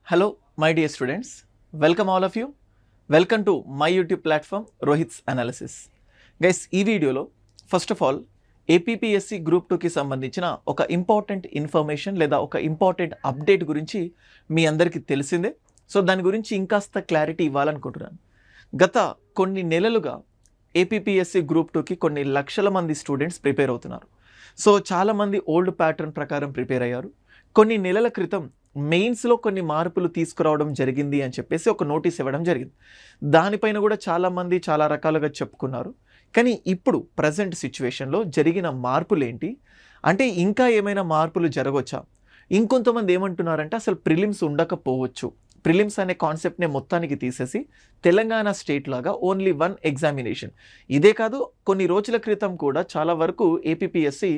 Hello, my dear students. Welcome all of you. Welcome to my YouTube platform, Rohit's Analysis. Guys, ఈ వీడియోలో first of all APPSC group 2కి సంబంధించిన ఒక important information లేదా ఒక important update గురించి మీ అందరికీ తెలిసిందే. సో దాని గురించి ఇంకాస్త క్లారిటీ ఇవ్వాలనుకుంటున్నాను. గత కొన్ని నెలలుగా ఏపీపీఎస్సీ గ్రూప్ 2కి కొన్ని లక్షల మంది స్టూడెంట్స్ ప్రిపేర్ అవుతున్నారు. సో చాలామంది ఓల్డ్ ప్యాటర్న్ ప్రకారం ప్రిపేర్ అయ్యారు. కొన్ని నెలల క్రితం మెయిన్స్లో కొన్ని మార్పులు తీసుకురావడం జరిగింది అని చెప్పేసి ఒక నోటీస్ ఇవ్వడం జరిగింది. దానిపైన కూడా చాలామంది చాలా రకాలుగా చెప్పుకున్నారు. కానీ ఇప్పుడు ప్రజెంట్ సిచ్యువేషన్లో జరిగిన మార్పులు ఏంటి అంటే ఇంకా ఏమైనా మార్పులు జరగవచ్చా? ఇంకొంతమంది ఏమంటున్నారంటే అసలు ప్రిలిమ్స్ ఉండకపోవచ్చు. ప్రిలిమ్స్ అనే కాన్సెప్ట్ని మొత్తానికి తీసేసి తెలంగాణ స్టేట్ లాగా ఓన్లీ 1 ఎగ్జామినేషన్. ఇదే కాదు, కొన్ని రోజుల క్రితం కూడా చాలా వరకు ఏపీపీఎస్సీ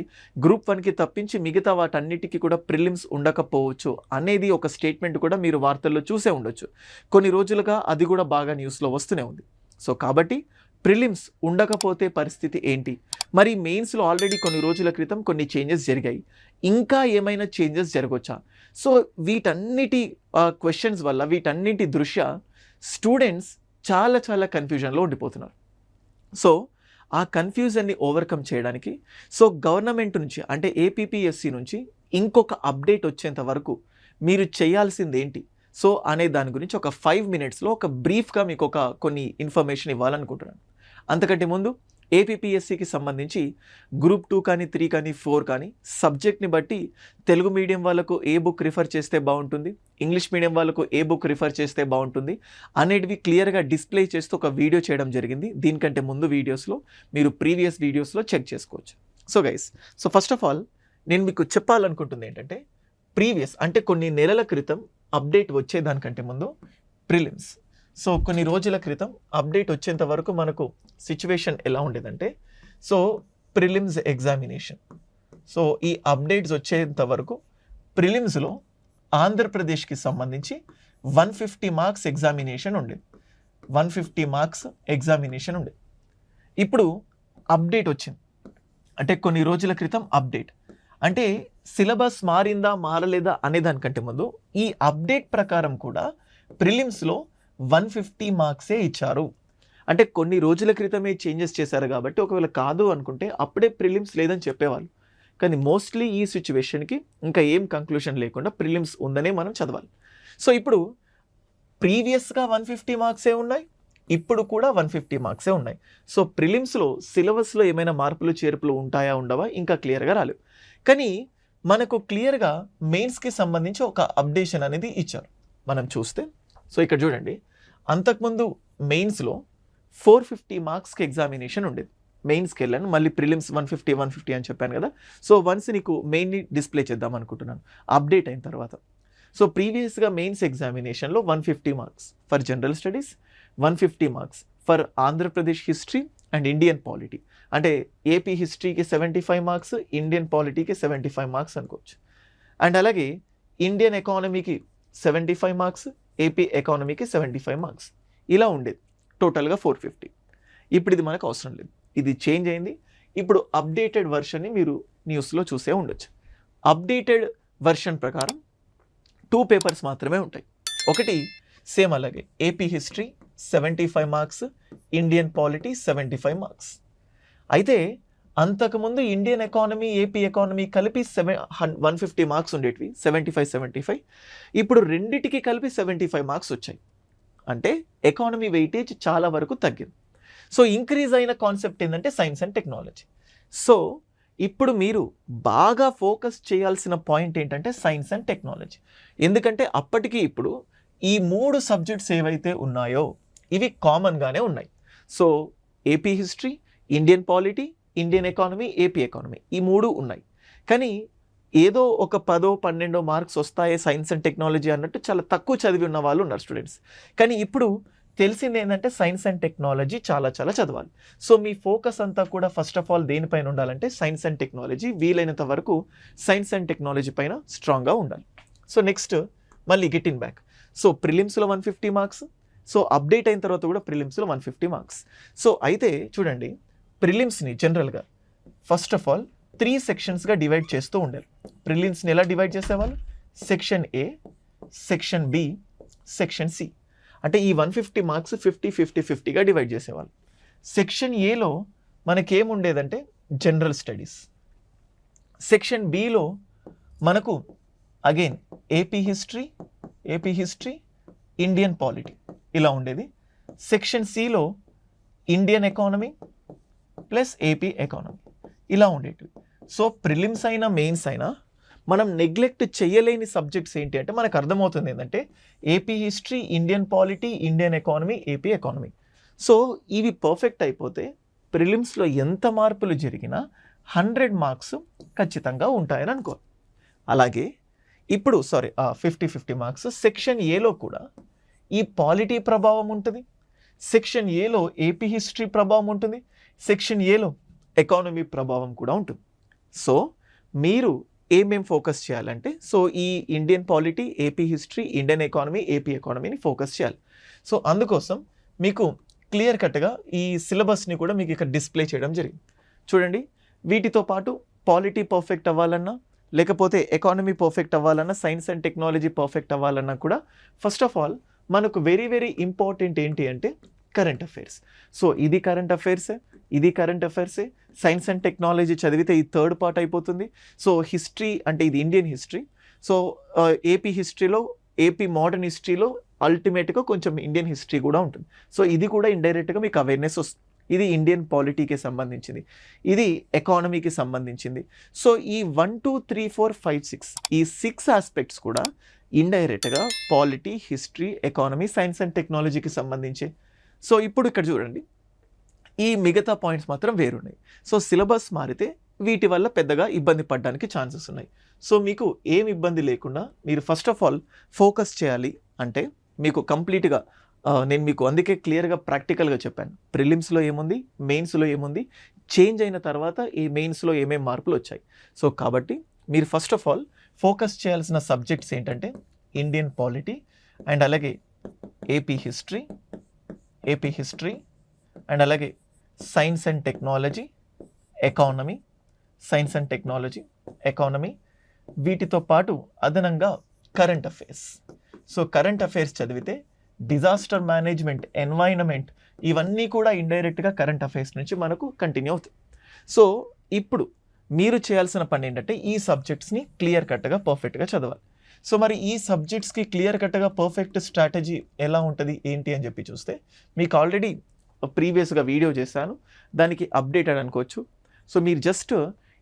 గ్రూప్ 1కి తప్పించి మిగతా వాటన్నిటికీ కూడా ప్రిలిమ్స్ ఉండకపోవచ్చు అనేది ఒక స్టేట్మెంట్ కూడా మీరు వార్తల్లో చూసే ఉండొచ్చు. కొన్ని రోజులుగా అది కూడా బాగా న్యూస్లో వస్తూనే ఉంది. సో కాబట్టి ప్రిలిమ్స్ ఉండకపోతే పరిస్థితి ఏంటి? మరి మెయిన్స్లో ఆల్రెడీ కొన్ని రోజుల క్రితం కొన్ని చేంజెస్ జరిగాయి. ఇంకా ఏమైనా చేంజెస్ జరగవచ్చా? సో వీటన్నిటి క్వశ్చన్స్ వల్ల వీటన్నిటి దృష్ట్యా స్టూడెంట్స్ చాలా కన్ఫ్యూజన్లో ఉండిపోతున్నారు. సో ఆ కన్ఫ్యూజన్ని ఓవర్కమ్ చేయడానికి గవర్నమెంట్ నుంచి అంటే ఏపీపీఎస్సీ నుంచి ఇంకొక అప్డేట్ వచ్చేంత వరకు మీరు చేయాల్సింది ఏంటి అనే దాని గురించి ఒక 5 minutesలో ఒక బ్రీఫ్గా మీకు కొన్ని ఇన్ఫర్మేషన్ ఇవ్వాలనుకుంటున్నాను. అంతకంటే ముందు ఏపీపీఎస్సీకి సంబంధించి గ్రూప్ 2 కానీ 3 కానీ 4 కానీ సబ్జెక్ట్ని బట్టి తెలుగు మీడియం వాళ్ళకు ఏ బుక్ రిఫర్ చేస్తే బాగుంటుంది, ఇంగ్లీష్ మీడియం వాళ్ళకు ఏ బుక్ రిఫర్ చేస్తే బాగుంటుంది అనేటివి క్లియర్గా డిస్ప్లే చేస్తూ ఒక వీడియో చేయడం జరిగింది. దీనికంటే ముందు వీడియోస్లో మీరు ప్రీవియస్ వీడియోస్లో చెక్ చేసుకోవచ్చు. So guys, first of all నేను మీకు చెప్పాలనుకుంటుంది ఏంటంటే ప్రీవియస్ అంటే కొన్ని నెలల క్రితం అప్డేట్ వచ్చేదానికంటే ముందు ప్రిలిమ్స్. కొన్ని రోజుల క్రితం అప్డేట్ వచ్చేంత వరకు మనకు సిచ్యువేషన్ ఎలా ఉండేదంటే ప్రిలిమ్స్ ఎగ్జామినేషన్. ఈ అప్డేట్స్ వచ్చేంత వరకు ప్రిలిమ్స్లో ఆంధ్రప్రదేశ్కి సంబంధించి 150 మార్క్స్ ఎగ్జామినేషన్ ఉండేది. 150 మార్క్స్ ఎగ్జామినేషన్ ఉండేది. ఇప్పుడు అప్డేట్ వచ్చింది అంటే కొన్ని రోజుల క్రితం అప్డేట్ అంటే సిలబస్ మారిందా మారలేదా అనే దానికంటే ముందు ఈ అప్డేట్ ప్రకారం కూడా ప్రిలిమ్స్లో 150 మార్క్సే ఇచ్చారు. అంటే కొన్ని రోజుల క్రితమే చేంజెస్ చేశారు కాబట్టి ఒకవేళ కాదు అనుకుంటే అప్పుడే ప్రిలిమ్స్ లేదని చెప్పేవాళ్ళు. కానీ మోస్ట్లీ ఈ సిచ్యువేషన్కి ఇంకా ఏం కంక్లూషన్ లేకుండా ప్రిలిమ్స్ ఉందనే మనం చదవాలి. ఇప్పుడు ప్రీవియస్గా 150 మార్క్సే ఉన్నాయి, ఇప్పుడు కూడా 150 మార్క్సే ఉన్నాయి. ప్రిలిమ్స్లో సిలబస్లో ఏమైనా మార్పులు చేర్పులు ఉంటాయా ఉండవా ఇంకా క్లియర్గా రాలేవు. కానీ మనకు క్లియర్గా మెయిన్స్కి సంబంధించి ఒక అప్డేషన్ అనేది ఇచ్చారు. మనం చూస్తే ఇక్కడ చూడండి, అంతకుముందు మెయిన్స్లో 450 మార్క్స్కి ఎగ్జామినేషన్ ఉండేది. మెయిన్స్కి వెళ్ళాను, మళ్ళీ ప్రిలిమ్స్ 150 అని చెప్పాను కదా. వన్స్ నీకు మెయిన్ని డిస్ప్లే చేద్దాం అనుకుంటున్నాను అప్డేట్ అయిన తర్వాత. ప్రీవియస్గా మెయిన్స్ ఎగ్జామినేషన్లో 150 marks for general studies, 150 marks for Andhra Pradesh history and Indian polity. అంటే ఏపీ హిస్టరీకి 75 మార్క్స్, ఇండియన్ పాలిటీకి 75 మార్క్స్ అనుకోవచ్చు. అండ్ అలాగే ఇండియన్ ఎకానమీకి 75 మార్క్స్, ఏపీ ఎకానమీకి 75 మార్క్స్. ఇలా ఉండేది టోటల్గా 450. ఇప్పుడు ఇది మనకు అవసరం లేదు, ఇది చేంజ్ అయింది. ఇప్పుడు అప్డేటెడ్ వర్షన్ని మీరు న్యూస్లో చూసే ఉండొచ్చు. అప్డేటెడ్ వర్షన్ ప్రకారం 2 పేపర్స్ మాత్రమే ఉంటాయి. ఒకటి సేమ్ అలాగే AP history 75 marks, Indian polity 75 marks. అయితే అంతకుముందు ఇండియన్ ఎకానమీ, ఏపీ ఎకానమీ కలిపి 150 మార్క్స్ ఉండేటివి, 75. ఇప్పుడు రెండిటికి కలిపి 75 మార్క్స్ వచ్చాయి. అంటే ఎకానమీ వెయిటేజ్ చాలా వరకు తగ్గింది. ఇంక్రీజ్ అయిన కాన్సెప్ట్ ఏంటంటే సైన్స్ అండ్ టెక్నాలజీ. ఇప్పుడు మీరు బాగా ఫోకస్ చేయాల్సిన పాయింట్ ఏంటంటే సైన్స్ అండ్ టెక్నాలజీ. ఎందుకంటే అప్పటికి ఇప్పుడు ఈ 3 సబ్జెక్ట్స్ ఏవైతే ఉన్నాయో ఇవి కామన్గానే ఉన్నాయి. AP history, Indian polity, Indian economy, AP economy ఈ 3 ఉన్నాయి. కానీ ఏదో ఒక 10-12 మార్క్స్ వస్తాయే సైన్స్ అండ్ టెక్నాలజీ అన్నట్టు చాలా తక్కువ చదివి ఉన్న వాళ్ళు ఉన్నారు స్టూడెంట్స్. కానీ ఇప్పుడు తెలిసింది ఏంటంటే సైన్స్ అండ్ టెక్నాలజీ చాలా చదవాలి. మీ ఫోకస్ అంతా కూడా ఫస్ట్ ఆఫ్ ఆల్ దేనిపైన ఉండాలంటే సైన్స్ అండ్ టెక్నాలజీ. వీలైనంత వరకు సైన్స్ అండ్ టెక్నాలజీ పైన స్ట్రాంగ్గా ఉండాలి. నెక్స్ట్ మళ్ళీ గెటింగ్ బ్యాక్. ప్రిలిమ్స్లో 150 మార్క్స్. అప్డేట్ అయిన తర్వాత కూడా ప్రిలిమ్స్లో 150 మార్క్స్. అయితే చూడండి, ప్రిలిమ్స్ని జనరల్గా ఫస్ట్ ఆఫ్ ఆల్ 3 సెక్షన్స్గా డివైడ్ చేస్తూ ఉండాలి. ప్రిలిమ్స్ని ఎలా డివైడ్ చేసేవాళ్ళు? Section A, section B, section C. అంటే ఈ 150 మార్క్స్ 50-50-50గా డివైడ్ చేసేవాళ్ళు. సెక్షన్ ఏలో మనకేముండేదంటే జనరల్ స్టడీస్. సెక్షన్ బిలో మనకు again AP history, Indian polity ఇలా ఉండేది. సెక్షన్ సిలో Indian economy plus AP economy ఇలా ఉండేటివి. సో ప్రిలిమ్స్ అయినా మెయిన్స్ అయినా మనం నెగ్లెక్ట్ చేయలేని సబ్జెక్ట్స్ ఏంటి అంటే మనకు అర్థమవుతుంది ఏంటంటే AP history, Indian polity, Indian economy, AP economy. So ఇవి పర్ఫెక్ట్ అయిపోతే ప్రిలిమ్స్లో ఎంత మార్పులు జరిగినా 100 మార్క్స్ ఖచ్చితంగా ఉంటాయని అనుకో. అలాగే ఇప్పుడు 50-50 మార్క్స్ సెక్షన్ ఏలో కూడా ఈ పాలిటీ ప్రభావం ఉంటుంది, సెక్షన్ ఏలో ఏపీ హిస్టరీ ప్రభావం ఉంటుంది, సెక్షన్ ఏలో ఎకానమీ ప్రభావం కూడా ఉంటుంది. సో మీరు ఏమేం ఫోకస్ చేయాలంటే ఈ Indian polity, AP history, Indian economy, AP ఎకానమీని ఫోకస్ చేయాలి. సో అందుకోసం మీకు క్లియర్ కట్గా ఈ సిలబస్ని కూడా మీకు ఇక్కడ డిస్ప్లే చేయడం జరిగింది. చూడండి, వీటితో పాటు పాలిటీ పర్ఫెక్ట్ అవ్వాలన్నా, లేకపోతే ఎకానమీ పర్ఫెక్ట్ అవ్వాలన్నా, సైన్స్ అండ్ టెక్నాలజీ పర్ఫెక్ట్ అవ్వాలన్నా కూడా ఫస్ట్ ఆఫ్ ఆల్ మనకు వెరీ వెరీ ఇంపార్టెంట్ ఏంటి అంటే కరెంట్ అఫైర్స్. సో ఇది కరెంట్ అఫైర్సే. సైన్స్ అండ్ టెక్నాలజీ చదివితే ఈ థర్డ్ పార్ట్ అయిపోతుంది. సో హిస్టరీ అంటే ఇది ఇండియన్ హిస్టరీ. సో ఏపీ హిస్టరీలో, ఏపీ మోడర్న్ హిస్టరీలో అల్టిమేట్గా కొంచెం ఇండియన్ హిస్టరీ కూడా ఉంటుంది. సో ఇది కూడా ఇండైరెక్ట్గా మీకు అవేర్నెస్ వస్తుంది. ఇది ఇండియన్ పాలిటీకి సంబంధించింది, ఇది ఎకానమీకి సంబంధించింది. సో ఈ 1, 2, 3, 4, 5, 6 ఈ 6 ఆస్పెక్ట్స్ కూడా ఇండైరెక్ట్గా polity, history, economy, science and టెక్నాలజీకి సంబంధించి. సో ఇప్పుడు ఇక్కడ చూడండి, ఈ మిగతా పాయింట్స్ మాత్రం వేరున్నాయి. సో సిలబస్ మారితే వీటి వల్ల పెద్దగా ఇబ్బంది పడడానికి ఛాన్సెస్ ఉన్నాయి. సో మీకు ఏం ఇబ్బంది లేకుండా మీరు ఫస్ట్ ఆఫ్ ఆల్ ఫోకస్ చేయాలి అంటే మీకు కంప్లీట్గా నేను మీకు అందుకే క్లియర్గా ప్రాక్టికల్గా చెప్పాను. ప్రిలిమ్స్లో ఏముంది, మెయిన్స్లో ఏముంది, చేంజ్ అయిన తర్వాత ఈ మెయిన్స్లో ఏమేమి మార్పులు వచ్చాయి. సో కాబట్టి మీరు ఫస్ట్ ఆఫ్ ఆల్ ఫోకస్ చేయాల్సిన సబ్జెక్ట్స్ ఏంటంటే ఇండియన్ పాలిటీ అండ్ అలాగే ఏపీ హిస్టరీ అండ్ అలాగే సైన్స్ అండ్ టెక్నాలజీ, ఎకానమీ, వీటితో పాటు అదనంగా current affairs. So current affairs చదివితే డిజాస్టర్ మేనేజ్మెంట్, ఎన్వైరన్మెంట్ ఇవన్నీ కూడా ఇండైరెక్ట్గా కరెంట్ అఫైర్స్ నుంచి మనకు కంటిన్యూ అవుతాయి. సో ఇప్పుడు మీరు చేయాల్సిన పని ఏంటంటే ఈ సబ్జెక్ట్స్ని క్లియర్ కట్గా పర్ఫెక్ట్గా చదవాలి. సో మరి ఈ సబ్జెక్ట్స్కి క్లియర్ కట్గా పర్ఫెక్ట్ స్ట్రాటజీ ఎలా ఉంటుంది ఏంటి అని చెప్పి చూస్తే మీకు ఆల్రెడీ ప్రీవియస్గా వీడియో చేశాను, దానికి అప్డేటెడ్ అనుకోవచ్చు. సో మీరు జస్ట్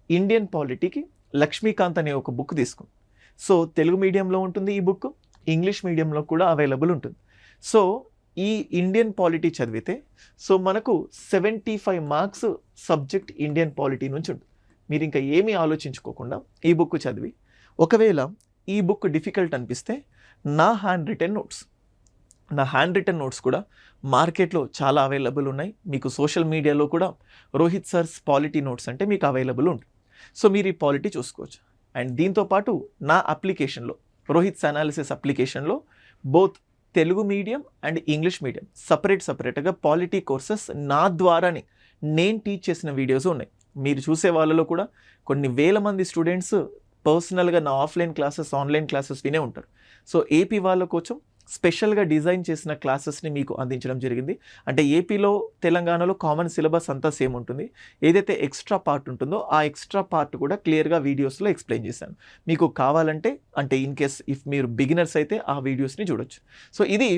ఇండియన్ పాలిటీకి లక్ష్మీకాంత్ అనే ఒక బుక్ తీసుకోండి. సో తెలుగు మీడియంలో ఉంటుంది ఈ బుక్, ఇంగ్లీష్ మీడియంలో కూడా అవైలబుల్ ఉంటుంది. సో ఈ ఇండియన్ పాలిటీ చదివితే సో మనకు 75 మార్క్స్ సబ్జెక్ట్ ఇండియన్ పాలిటీ నుంచి ఉంటుంది. మీరు ఇంకా ఏమీ ఆలోచించుకోకుండా ఈ బుక్ చదివి, ఒకవేళ ఈ బుక్ డిఫికల్ట్ అనిపిస్తే నా హ్యాండ్ రిటెన్ నోట్స్ కూడా మార్కెట్లో చాలా అవైలబుల్ ఉన్నాయి. మీకు సోషల్ మీడియాలో కూడా రోహిత్ సర్స్ పాలిటీ నోట్స్ అంటే మీకు అవైలబుల్ ఉంటుంది. సో మీరు ఈ పాలిటీ చూసుకోవచ్చు. అండ్ దీంతోపాటు నా అప్లికేషన్లో, రోహిత్స్ అనాలిసిస్ అప్లికేషన్లో both Telugu medium and English medium సపరేట్గా పాలిటీ కోర్సెస్ నా ద్వారానే నేను టీచ్ చేసిన వీడియోస్ ఉన్నాయి. మీరు చూసే వాళ్ళలో కూడా కొన్ని వేల మంది స్టూడెంట్స్ పర్సనల్గా నా ఆఫ్లైన్ క్లాసెస్, ఆన్లైన్ క్లాసెస్ వినే ఉంటారు. సో ఏపీ వాళ్ళ కోసం స్పెషల్గా డిజైన్ చేసిన క్లాసెస్ని మీకు అందించడం జరిగింది. అంటే ఏపీలో, తెలంగాణలో కామన్ సిలబస్ అంతా సేమ్ ఉంటుంది. ఏదైతే ఎక్స్ట్రా పార్ట్ ఉంటుందో ఆ ఎక్స్ట్రా పార్ట్ కూడా క్లియర్గా వీడియోస్లో ఎక్స్ప్లెయిన్ చేశాను. మీకు కావాలంటే అంటే ఇన్ కేస్ ఇఫ్ మీరు బిగినర్స్ అయితే ఆ వీడియోస్ని చూడొచ్చు. సో ఇది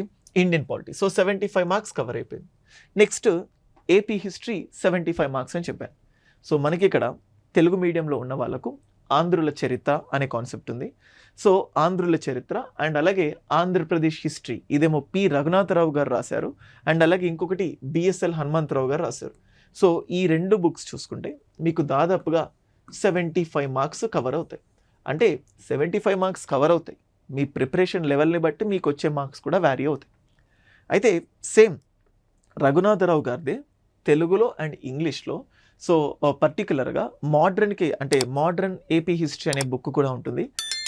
Indian polity. So 75 marks cover అయిపోయింది. నెక్స్ట్ ఏపీ హిస్టరీ 75 మార్క్స్ అని చెప్పాను. సో మనకి ఇక్కడ తెలుగు మీడియంలో ఉన్న వాళ్ళకు ఆంధ్రుల చరిత్ర అనే కాన్సెప్ట్ ఉంది. సో ఆంధ్రుల చరిత్ర అండ్ అలాగే ఆంధ్రప్రదేశ్ హిస్టరీ ఇదేమో పి రఘునాథరావు గారు రాశారు, అండ్ అలాగే ఇంకొకటి బిఎస్ఎల్ హనుమంతరావు గారు రాశారు. సో ఈ 2 బుక్స్ చూసుకుంటే మీకు దాదాపుగా 75 మార్క్స్ కవర్ అవుతాయి. అంటే 75 మార్క్స్ కవర్ అవుతాయి, మీ ప్రిపరేషన్ లెవెల్ని బట్టి మీకు వచ్చే మార్క్స్ కూడా వ్యారీ అవుతాయి. అయితే సేమ్ రఘునాథరావు గారిదే తెలుగులో అండ్ ఇంగ్లీష్లో సో పర్టికులర్గా మోడ్రన్కి అంటే మోడ్రన్ ఏపీ హిస్టరీ అనే బుక్ కూడా ఉంటుంది.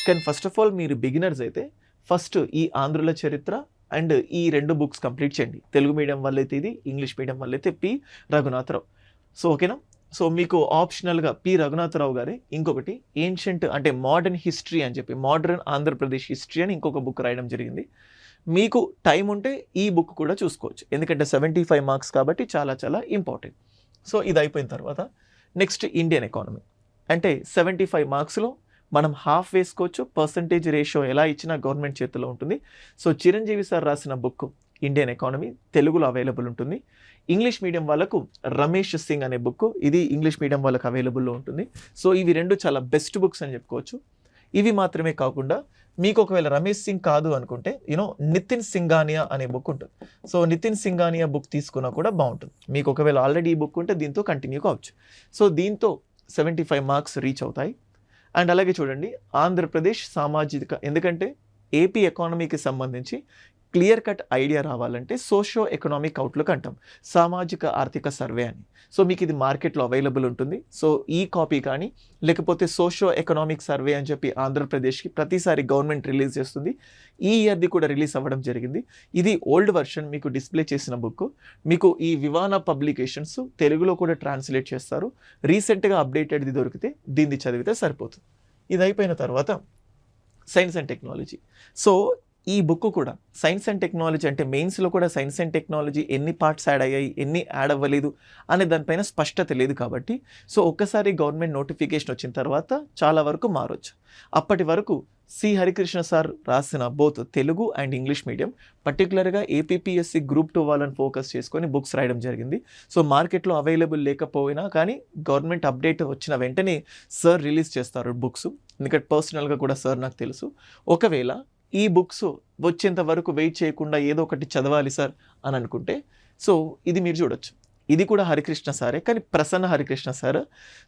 కానీ ఫస్ట్ ఆఫ్ ఆల్ మీరు బిగినర్స్ అయితే ఫస్ట్ ఈ ఆంధ్రుల చరిత్ర అండ్ ఈ 2 బుక్స్ కంప్లీట్ చేయండి. తెలుగు మీడియం వాళ్ళైతే ఇది, ఇంగ్లీష్ మీడియం వాళ్ళైతే పి రఘునాథరావు. సో ఓకేనా. సో మీకు ఆప్షనల్గా పి రఘునాథరావు గారి ఇంకొకటి ఏన్షియంట్ అంటే మోడర్న్ హిస్టరీ అని చెప్పి మోడర్న్ ఆంధ్రప్రదేశ్ హిస్టరీ అని ఇంకొక బుక్ రాయడం జరిగింది. మీకు టైం ఉంటే ఈ బుక్ కూడా చూసుకోవచ్చు, ఎందుకంటే 75 మార్క్స్ కాబట్టి చాలా చాలా ఇంపార్టెంట్. సో ఇది అయిపోయిన తర్వాత నెక్స్ట్ ఇండియన్ ఎకానమీ అంటే 75 మార్క్స్లో మనం హాఫ్ వేసుకోవచ్చు. పర్సంటేజ్ రేషియో ఎలా ఇచ్చినా గవర్నమెంట్ చేతిలో ఉంటుంది. సో చిరంజీవి సార్ రాసిన బుక్ ఇండియన్ ఎకానమీ తెలుగులో అవైలబుల్ ఉంటుంది. ఇంగ్లీష్ మీడియం వాళ్ళకు రమేష్ సింగ్ అనే బుక్, ఇది ఇంగ్లీష్ మీడియం వాళ్ళకు అవైలబుల్లో ఉంటుంది. సో ఇవి రెండు చాలా బెస్ట్ బుక్స్ అని చెప్పుకోవచ్చు. ఇవి మాత్రమే కాకుండా మీకు ఒకవేళ రమేష్ సింగ్ కాదు అనుకుంటే నితిన్ సింఘానియా అనే బుక్ ఉంటుంది. సో నితిన్ సింఘానియా బుక్ తీసుకున్నా కూడా బాగుంటుంది. మీకు ఒకవేళ ఆల్రెడీ ఈ బుక్ ఉంటే దీంతో కంటిన్యూ కావచ్చు. సో దీంతో 75 మార్క్స్ రీచ్ అవుతాయి. అండ్ అలాగే చూడండి ఆంధ్రప్రదేశ్ సామాజిక, ఎందుకంటే ఏపీ ఎకానమీకి సంబంధించి క్లియర్ కట్ ఐడియా రావాలంటే సోషియో ఎకనామిక్ అవుట్లుక్ అంటాం, సామాజిక ఆర్థిక సర్వే అని. సో మీకు ఇది మార్కెట్లో అవైలబుల్ ఉంటుంది. సో ఈ కాపీ కానీ లేకపోతే సోషియో ఎకనామిక్ సర్వే అని చెప్పి ఆంధ్రప్రదేశ్కి ప్రతిసారి గవర్నమెంట్ రిలీజ్ చేస్తుంది. ఈ ఇయర్ది కూడా రిలీజ్ అవ్వడం జరిగింది. ఇది ఓల్డ్ వర్షన్ మీకు డిస్ప్లే చేసిన బుక్. మీకు ఈ వివానా పబ్లికేషన్స్ తెలుగులో కూడా ట్రాన్స్లేట్ చేస్తారు. రీసెంట్గా అప్డేటెడ్ది దొరికితే దీన్ని చదివితే సరిపోతుంది. ఇది అయిపోయిన తర్వాత సైన్స్ అండ్ టెక్నాలజీ. సో ఈ బుక్ కూడా సైన్స్ అండ్ టెక్నాలజీ అంటే మెయిన్స్లో కూడా సైన్స్ అండ్ టెక్నాలజీ ఎన్ని పార్ట్స్ యాడ్ అయ్యాయి, ఎన్ని యాడ్ అవ్వలేదు అనే దానిపైన స్పష్టత లేదు కాబట్టి సో ఒక్కసారి గవర్నమెంట్ నోటిఫికేషన్ వచ్చిన తర్వాత చాలా వరకు మారొచ్చు. అప్పటి వరకు సి హరికృష్ణ సార్ రాసిన both Telugu and English medium, పర్టికులర్గా ఏపీపీఎస్సి గ్రూప్ 2 వాళ్ళని ఫోకస్ చేసుకొని బుక్స్ రాయడం జరిగింది. సో మార్కెట్లో అవైలబుల్ లేకపోయినా కానీ గవర్నమెంట్ అప్డేట్ వచ్చిన వెంటనే సార్ రిలీజ్ చేస్తారు బుక్స్. ఎందుకంటే పర్సనల్గా కూడా సార్ నాకు తెలుసు. ఒకవేళ ఈ బుక్స్ వచ్చేంత వరకు వెయిట్ చేయకుండా ఏదో ఒకటి చదవాలి సార్ అని అనుకుంటే సో ఇది మీరు చూడొచ్చు. ఇది కూడా హరికృష్ణ సారే, కానీ Prasanna Harikrishna sir.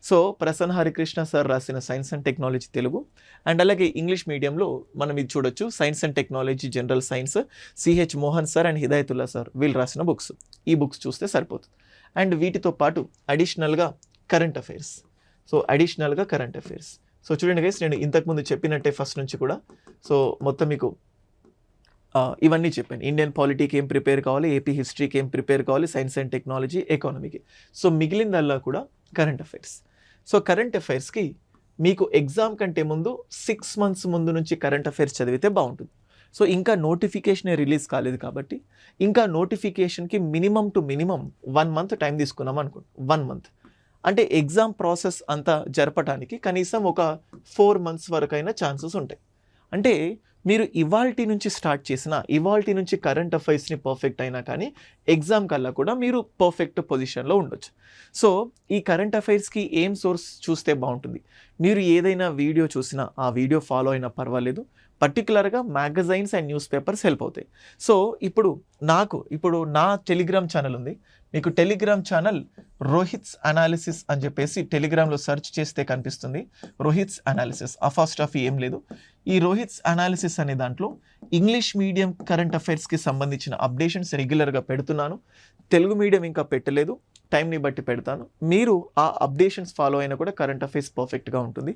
So Prasanna Harikrishna sir రాసిన science and technology Telugu and అలాగే ఇంగ్లీష్ మీడియంలో మనం ఇది చూడొచ్చు. Science and technology general science CH Mohan sir and Hidayatullah sir వీళ్ళు రాసిన బుక్స్. ఈ బుక్స్ చూస్తే సరిపోతుంది. అండ్ వీటితో పాటు అడిషనల్గా కరెంట్ అఫైర్స్. సో అడిషనల్గా కరెంట్ అఫైర్స్. సో చూడండి గైస్, నేను ఇంతకుముందు చెప్పినట్టే ఫస్ట్ నుంచి కూడా సో మొత్తం మీకు ఇవన్నీ చెప్పాను. ఇండియన్ పాలిటీకి ఏం ప్రిపేర్ కావాలి, ఏపీ హిస్టరీకి ఏం ప్రిపేర్ కావాలి, సైన్స్ అండ్ టెక్నాలజీ, ఎకానమీకి. సో మిగిలిందల్లా కూడా కరెంట్ అఫైర్స్. సో కరెంట్ అఫైర్స్కి మీకు ఎగ్జామ్ కంటే ముందు 6 months ముందు నుంచి కరెంట్ అఫైర్స్ చదివితే బాగుంటుంది. సో ఇంకా నోటిఫికేషన్ రిలీజ్ కాలేదు కాబట్టి ఇంకా నోటిఫికేషన్కి minimum to minimum 1 month time తీసుకున్నాం అనుకోండి. 1 month అంటే ఎగ్జామ్ ప్రాసెస్ అంతా జరపడానికి కనీసం ఒక 4 months వరకైనా ఛాన్సెస్ ఉంటాయి. అంటే మీరు ఇవాల్టి నుంచి స్టార్ట్ చేసిన ఇవాల్టి నుంచి కరెంట్ అఫైర్స్ని పర్ఫెక్ట్ అయినా కానీ ఎగ్జామ్ కల్లా కూడా మీరు పర్ఫెక్ట్ పొజిషన్లో ఉండొచ్చు. సో ఈ కరెంట్ అఫైర్స్కి ఏం సోర్స్ చూస్తే బాగుంటుంది, మీరు ఏదైనా వీడియో చూసినా ఆ వీడియో ఫాలో అయినా పర్వాలేదు. పర్టికులర్గా magazines and news papers help అవుతాయి. సో ఇప్పుడు నా టెలిగ్రామ్ ఛానల్ ఉంది. మీకు టెలిగ్రామ్ ఛానల్ రోహిత్స్ అనాలిసిస్ అని చెప్పేసి టెలిగ్రామ్లో సెర్చ్ చేస్తే కనిపిస్తుంది. రోహిత్స్ అనాలిసిస్ ఫస్ట్ ఆఫ్ ఏం లేదు. ఈ రోహిత్స్ అనాలిసిస్ అనే దాంట్లో ఇంగ్లీష్ మీడియం కరెంట్ అఫైర్స్కి సంబంధించిన అప్డేషన్స్ రెగ్యులర్గా పెడుతున్నాను. తెలుగు మీడియం ఇంకా పెట్టలేదు, టైంని బట్టి పెడతాను. మీరు ఆ అప్డేషన్స్ ఫాలో అయినా కూడా కరెంట్ అఫైర్స్ పర్ఫెక్ట్గా ఉంటుంది.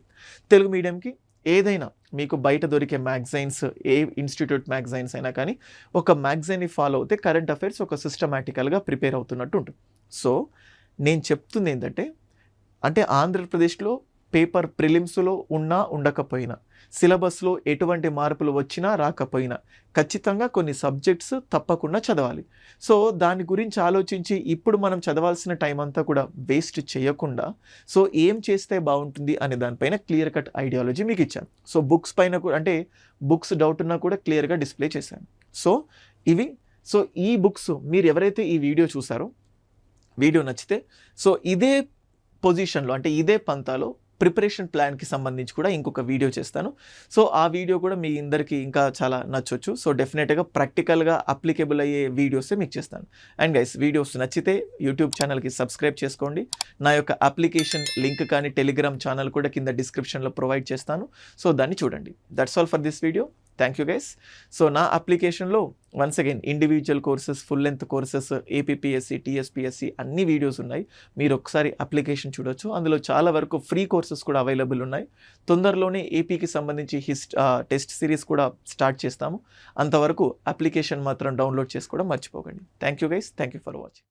తెలుగు మీడియంకి ఏదైనా మీకు బయట దొరికే మ్యాగజైన్స్, ఏ ఇన్స్టిట్యూట్ మ్యాగజైన్స్ అయినా కానీ ఒక మ్యాగజైన్ని ఫాలో అవుతే కరెంట్ అఫైర్స్ ఒక సిస్టమేటికల్గా ప్రిపేర్ అవుతున్నట్టు ఉంటుంది. సో నేను చెప్తుంది ఏంటంటే అంటే ఆంధ్రప్రదేశ్లో పేపర్ ప్రిలిమ్స్లో ఉన్నా ఉండకపోయినా, సిలబస్లో ఎటువంటి మార్పులు వచ్చినా రాకపోయినా ఖచ్చితంగా కొన్ని సబ్జెక్ట్స్ తప్పకుండా చదవాలి. సో దాని గురించి ఆలోచించి ఇప్పుడు మనం చదవాల్సిన టైం అంతా కూడా వేస్ట్ చేయకుండా సో ఏం చేస్తే బాగుంటుంది అనే దానిపైన క్లియర్ కట్ ఐడియాలజీ మీకు ఇచ్చాను. సో బుక్స్ పైన కూడా అంటే బుక్స్ డౌట్ ఉన్నా కూడా క్లియర్గా డిస్ప్లే చేశాను. సో ఇవి సో ఈ బుక్స్ మీరు ఎవరైతే ఈ వీడియో చూసారో, వీడియో నచ్చితే సో ఇదే పొజిషన్లో అంటే ఇదే పంతాలో ప్రిపరేషన్ ప్లాన్కి సంబంధించి కూడా ఇంకొక వీడియో చేస్తాను. సో ఆ వీడియో కూడా మీ అందరికీ ఇంకా చాలా నచ్చొచ్చు. సో డెఫినెట్గా ప్రాక్టికల్గా అప్లికేబుల్ అయ్యే వీడియోసే మీకు చేస్తాను. అండ్ గైస్, వీడియోస్ నచ్చితే యూట్యూబ్ ఛానల్కి సబ్స్క్రైబ్ చేసుకోండి. నా యొక్క అప్లికేషన్ లింక్ కానీ టెలిగ్రామ్ ఛానల్ కూడా కింద డిస్క్రిప్షన్లో ప్రొవైడ్ చేస్తాను. సో దాన్ని చూడండి. That's all for this video. Thank you guys. So నా అప్లికేషన్లో once again individual courses, full length courses, APPSC, TSPSC అన్ని వీడియోస్ ఉన్నాయి. మీరు ఒకసారి అప్లికేషన్ చూడొచ్చు. అందులో చాలా వరకు ఫ్రీ కోర్సెస్ కూడా అవైలబుల్ ఉన్నాయి. తొందరలోనే ఏపీకి సంబంధించి టెస్ట్ సిరీస్ కూడా స్టార్ట్ చేస్తాము. అంతవరకు అప్లికేషన్ మాత్రం డౌన్లోడ్ చేసుకోవడం మర్చిపోకండి. Thank you guys. Thank you for watching.